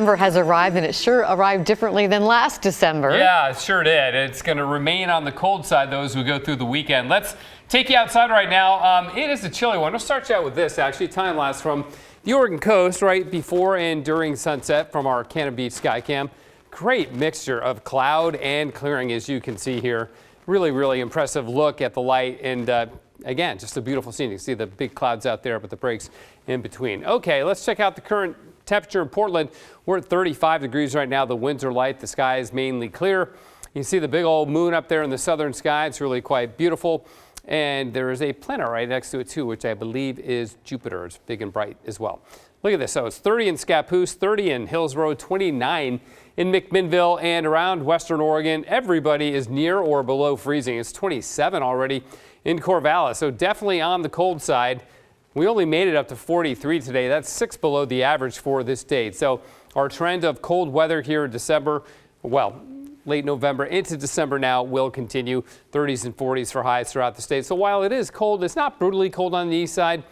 December has arrived, and it sure arrived differently than last December. Yeah, it sure did. It's going to remain on the cold side, though, as we go through the weekend. Let's take you outside right now. It is a chilly one. I'll start you out with this, actually. Time lapse from the Oregon coast right before and during sunset from our Cannon Beach Skycam. Great mixture of cloud and clearing, as you can see here. Really, really impressive look at the light. And again, just a beautiful scene. You can see the big clouds out there, but the breaks in between. Okay, let's check out the current temperature in Portland. We're at 35 degrees right now. The winds are light. The sky is mainly clear. You can see the big old moon up there in the southern sky. It's really quite beautiful. And there is a planet right next to it, too, which I believe is Jupiter. It's big and bright as well. Look at this. So it's 30 in Scappoose, 30 in Hills Road, 29 in McMinnville and around Western Oregon. Everybody is near or below freezing. It's 27 already in Corvallis. So definitely on the cold side. We only made it up to 43 today. That's 6 below the average for this date. So our trend of cold weather here in December, well, late November into December now will continue. 30s and 40s for highs throughout the state. So while it is cold, it's not brutally cold on the east side.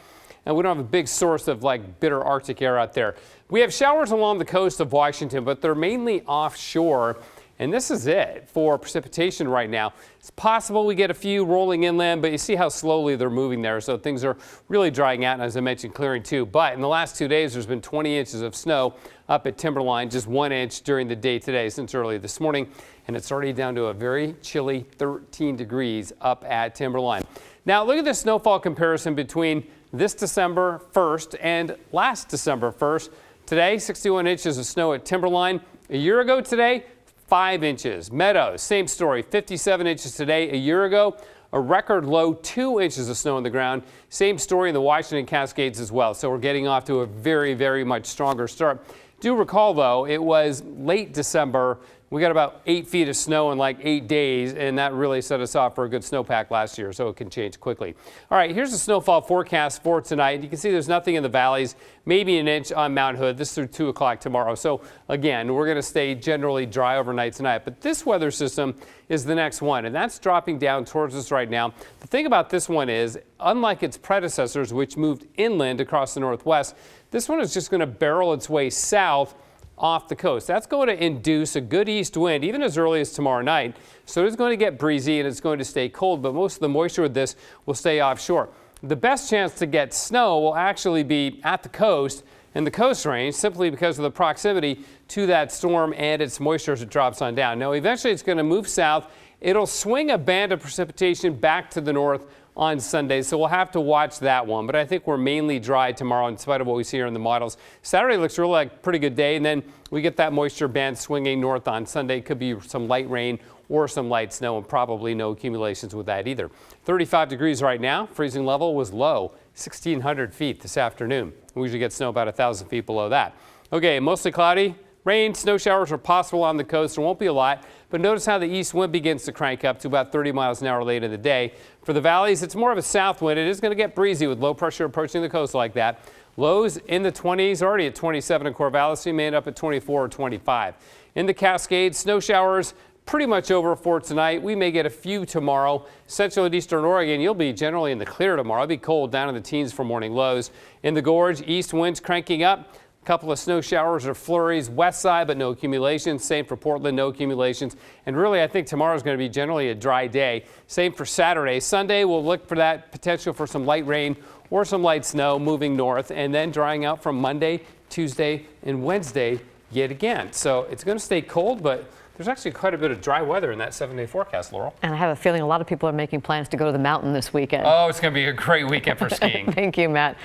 And we don't have a big source of like bitter Arctic air out there. We have showers along the coast of Washington, but they're mainly offshore. And this is it for precipitation right now. It's possible we get a few rolling inland, but you see how slowly they're moving there. So things are really drying out, and as I mentioned, clearing too. But in the last 2 days, there's been 20 inches of snow up at Timberline, just 1 inch during the day today since early this morning. And it's already down to a very chilly 13 degrees up at Timberline. Now look at the snowfall comparison between this December 1st and last December 1st. Today, 61 inches of snow at Timberline. A year ago today, 5 inches. Meadows, same story, 57 inches today. A year ago, a record low 2 inches of snow on the ground. Same story in the Washington Cascades as well. So we're getting off to a very, very much stronger start. Do recall, though, it was late December. We got about 8 feet of snow in like 8 days, and that really set us off for a good snowpack last year, so it can change quickly. All right, here's the snowfall forecast for tonight. You can see there's nothing in the valleys, maybe an inch on Mount Hood. This is through 2 o'clock tomorrow. So again, we're going to stay generally dry overnight tonight. But this weather system is the next one, and that's dropping down towards us right now. The thing about this one is, unlike its predecessors, which moved inland across the northwest, this one is just going to barrel its way south off the coast. That's going to induce a good east wind even as early as tomorrow night. So it's going to get breezy and it's going to stay cold, but most of the moisture with this will stay offshore. The best chance to get snow will actually be at the coast and the coast range, simply because of the proximity to that storm and its moisture as it drops on down. Now eventually it's going to move south. It'll swing a band of precipitation back to the north on Sunday, so we'll have to watch that one. But I think we're mainly dry tomorrow in spite of what we see here in the models. Saturday looks really like a pretty good day, and then we get that moisture band swinging north on Sunday. Could be some light rain or some light snow, and probably no accumulations with that either. 35 degrees right now. Freezing level was low, 1,600 feet this afternoon. We usually get snow about 1,000 feet below that. Okay, mostly cloudy. Rain, snow showers are possible on the coast. There won't be a lot, but notice how the east wind begins to crank up to about 30 miles an hour late in the day. For the valleys, it's more of a south wind. It is going to get breezy with low pressure approaching the coast like that. Lows in the 20s, already at 27 in Corvallis. We may end up at 24 or 25. In the Cascades, snow showers pretty much over for tonight. We may get a few tomorrow. Central and eastern Oregon, you'll be generally in the clear tomorrow. It'll be cold down in the teens for morning lows. In the gorge, east winds cranking up. Couple of snow showers or flurries west side, but no accumulations. Same for Portland, no accumulations. And really, I think tomorrow is going to be generally a dry day. Same for Saturday. Sunday, we'll look for that potential for some light rain or some light snow moving north, and then drying out from Monday, Tuesday, and Wednesday yet again. So it's going to stay cold, but there's actually quite a bit of dry weather in that 7-day forecast, Laurel. And I have a feeling a lot of people are making plans to go to the mountain this weekend. Oh, it's going to be a great weekend for skiing. Thank you, Matt.